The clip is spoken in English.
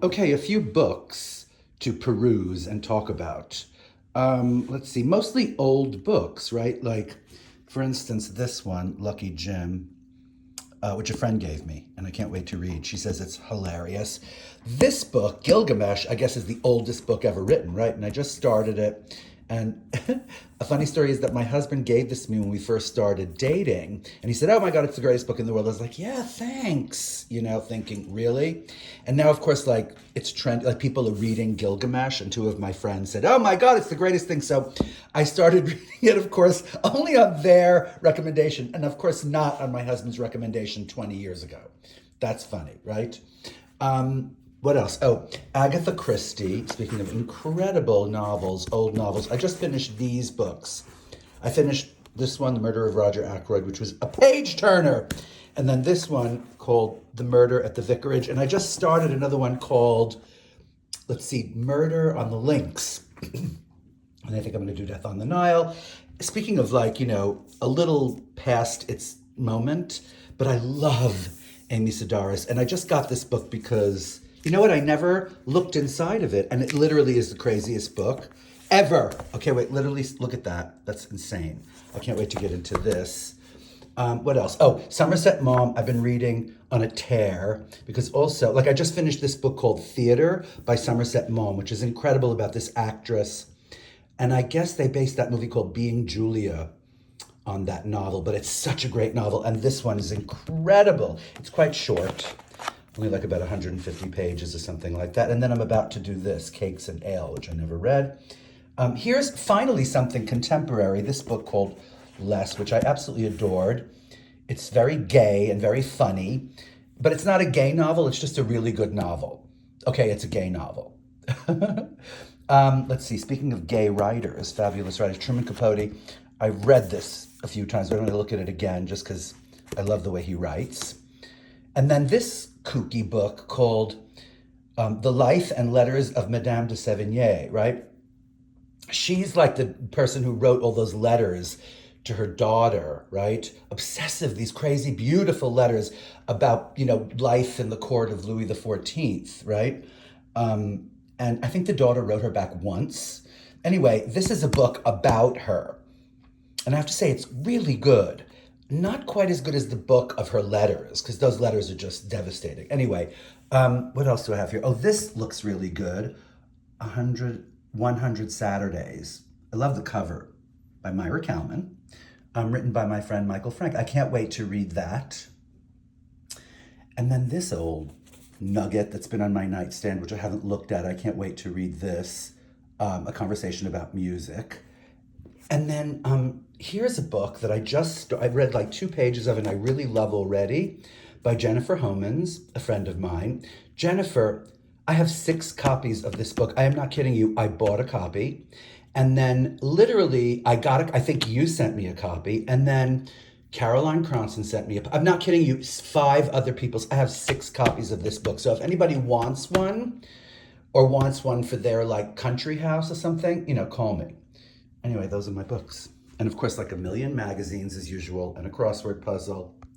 Okay, a few books to peruse and talk about. Let's see, mostly old books, right? Like, for instance, this one, Lucky Jim, which a friend gave me, and I can't wait to read. She says it's hilarious. This book, Gilgamesh, I guess is the oldest book ever written, right? And I just started it. And a funny story is that my husband gave this to me when we first started dating. And he said, "Oh my God, it's the greatest book in the world." I was like, "Yeah, thanks." Thinking, really? And now, of course, like it's trend, like people are reading Gilgamesh. And two of my friends said, "Oh my God, it's the greatest thing." So I started reading it, of course, only on their recommendation. And of course, not on my husband's recommendation 20 years ago. That's funny, right? What else? Oh, Agatha Christie. Speaking of incredible novels, old novels, I just finished these books. I finished this one, The Murder of Roger Ackroyd, which was a page turner. And then this one called The Murder at the Vicarage. And I just started another one called, let's see, Murder on the Links. And I think I'm going to do Death on the Nile. Speaking of like, a little past its moment, but I love Amy Sedaris. And I just got this book because, you know what? I never looked inside of it. And it literally is the craziest book ever. Okay, wait, literally look at that. That's insane. I can't wait to get into this. What else? Oh, Somerset Maugham, I've been reading on a tear because also, like, I just finished this book called Theater by Somerset Maugham, which is incredible about this actress. And I guess they based that movie called Being Julia on that novel, but it's such a great novel. And this one is incredible. It's quite short, only like about 150 pages or something like that. And then I'm about to do this, Cakes and Ale, which I never read. Here's finally something contemporary, this book called Less, which I absolutely adored. It's very gay and very funny, but it's not a gay novel, it's just a really good novel. Okay, it's a gay novel. Let's see, speaking of gay writers, fabulous writers, Truman Capote, I've read this a few times, but I'm going to look at it again just because I love the way he writes. And then this kooky book called The Life and Letters of Madame de Sévigné, right? She's like the person who wrote all those letters to her daughter, right? Obsessive, these crazy, beautiful letters about, life in the court of Louis XIV, right? And I think the daughter wrote her back once. Anyway, this is a book about her. And I have to say, it's really good. Not quite as good as the book of her letters, because those letters are just devastating. Anyway, what else do I have here? Oh, this looks really good. 100 Saturdays. I love the cover by Myra Kalman, written by my friend Michael Frank. I can't wait to read that. And then this old nugget that's been on my nightstand, which I haven't looked at. I can't wait to read this, A Conversation About Music. And then here's a book that I read like 2 pages of and I really love already, by Jennifer Homans, a friend of mine. Jennifer, I have 6 copies of this book. I am not kidding you. I bought a copy. And then literally I think you sent me a copy. And then Caroline Cronson sent me I'm not kidding you, 5 other people's. I have 6 copies of this book. So if anybody wants one or wants one for their like country house or something, call me. Anyway, those are my books. And of course, like a million magazines as usual and a crossword puzzle.